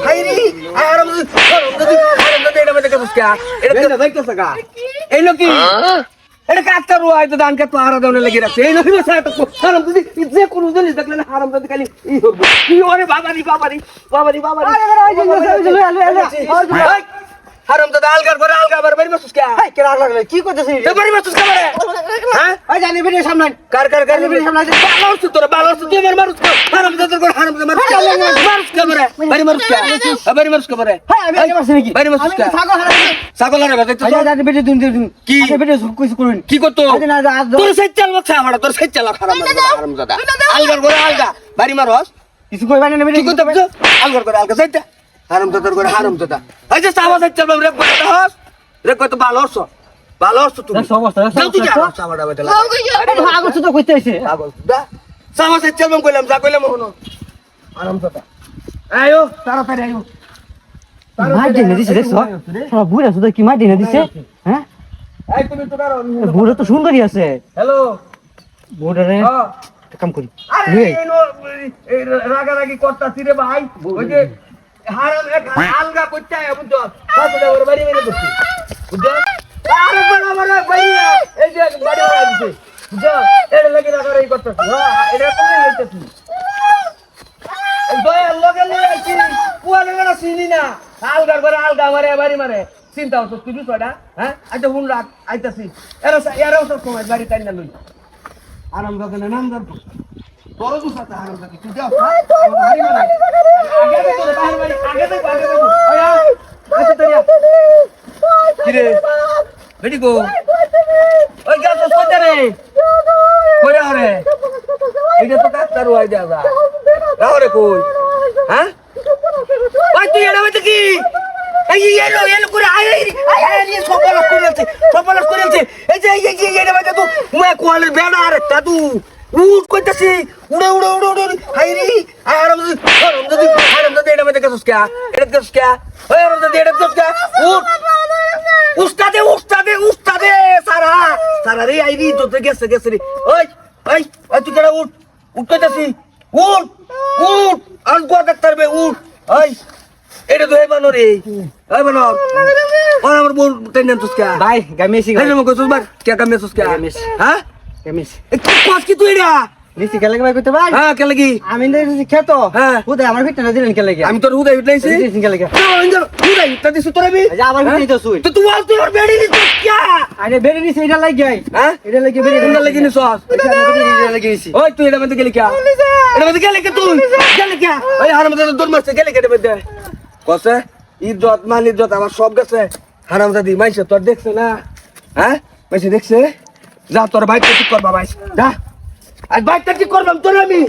হাইরি আরাম এটা মধ্যে কাজ কে এটা দেখতেছ গা এই লোকি এটা কাটটা রুয়াই তো দান কে তো হারা দেওয়ার লাগি রাখছে এই লোকি বসে তো হারাম যদি যে কোন জিনিস দেখলে না হারাম যদি খালি ই হবে কি ওরে বাবারি হারাম তো আলগার পরে আলগা বাড়ি মাসুস কে এই কেরা লাগলে কি করতেছিস এ বাড়ি মাসুস কে বারে হ্যাঁ এই জানি ভিডিও সামনে কার ভিডিও সামনে বালর তুই আমার মারুস কে হারাম তো তোর হারাম তো মারুস কে বারে বাড়ি মারুস কে বারে হ্যাঁ আমি আগে মারছি নাকি বাড়ি মারুস কে ছাগল আরে বাজে এই জানি ভিডিও দিন কি? আচ্ছা ভিডিও কিছু করুন কি করতো আজ না আজ তোর সাইড চাল বক্সা আমার তোর সাইড চাল হারাম দাদা আলগার করে আলগা বাড়ি মারস কিছু কইবা না কি ভিডিও করতে পারছো আলগার করে আলগা সাইড হারাম দাদার করে হারাম দাদা এই যে সাবা সাইড চাল রে কত হস রে কত ভালো হস তুমি দেখো অবস্থা যাও তুই যা সাবাটা বেটা আগত তো কইতে আইছে পাগল দা সাবা সাইড চাল কইলাম যা কইলাম হনো হারাম দাদা আয়ো তাড়াতাড়ি আয়ো মার দিনে দিছে দেখছো সব বুড়া সুদা কি মার দিনে দিছে হ্যাঁ এই তুমি তো দাঁড়াও বুড়া তো সুন্দরই আছে হ্যালো বুড়া রে হ্যাঁ কাম করি আরে এই রাগারাগি করতাছি রে ভাই ওই যে হারাম এক আলগা করতে আয় বুঝছো কত ওর বাড়ি মেরে বসছি বুঝছো আরে বড় ভাই এই যে বাড়ি মেরে দিছে বুঝছো এর লাগি রাগারাগি করতাছি হ্যাঁ এটা তুমি হইতাছি এই দয়া লগে লগে আইছি পুয়ালে না চিনি না আলগার করে আলগা মারে বাড়ি মারে চিন্তা হতো তুই বিষয়টা হ্যাঁ আচ্ছা হুন রাখ আইতাছি এরাও সব সময় বাড়ি টাইম না লই আরাম দাদা নাম দাও তোর দুসাতে আরাম দাদা তুই যাও বাড়ি মারে আগে দে তোর বাহির বাড়ি আগে দে ওয়া আচ্ছা তোরিয়া কিরে বেডি গো ওই গাছ তো সোতে রে কইরা রে এটা তো কাটতার ওয়াই দেবা রাও রে কই হ্যাঁ ওই তুই এর মধ্যে কি এই এলো করে আয় সফল করেছে এই যে এর মধ্যে তো মুয়ে কোয়ালের বেড়া আর একটা তু উঠ কইতাছি উড়ে হাইরি আরাম যদি এর মধ্যে কাছস কে এটা কাছস কে ওই আরাম যদি এটা কাছস কে উঠ উস্তাদে সারা রে আইরি তো গেছে রে ওই তুই কেডা উঠ কইতাছি উঠ আর গোয়া ডাক্তার বে উঠ ওই এটা তো হেবানো রে ওই বানো ওর আমার বল টেনশন তুসকা ভাই গামেসি হেলে মো কইছস বার কে কামে তুসকা হ্যাঁ গামেসি কি কস কি তুই রে নিচে গেলে ভাই কইতে ভাই হ্যাঁ কে লাগি আমি দেখছি খেতো হ্যাঁ হুদা আমার ফিটনা দিলেন কে লাগে আমি তোর হুদাই উঠলাইছি দিছেন কে লাগে হুদাই উঠতে দিছ তোর আমি আজ আবার ফিটনা তো শুই তো তুই আর তুই আর বেড়ি নি তুসকা আরে বেরে নিছে এটা লাগি গাই হ্যাঁ এটা লাগি বেরে কোনটা লাগি নি সস এটা লাগি নিছি ওই তুই এটা মধ্যে গেলি কে এটা মধ্যে গেলি কে তুই গেলি কে ওই হারাম দাদা দৌড় মারছে গেলি কে এটা মধ্যে কসে ইজ্জত মান ইজ্জত আমার সব গেছে হারাম দাদি মাইছে তোর দেখছে না হ্যাঁ মাইছে দেখছে যা তোর বাইকটা ঠিক করবা ভাই যা আজ বাইকটা ঠিক করবাম তোর আমি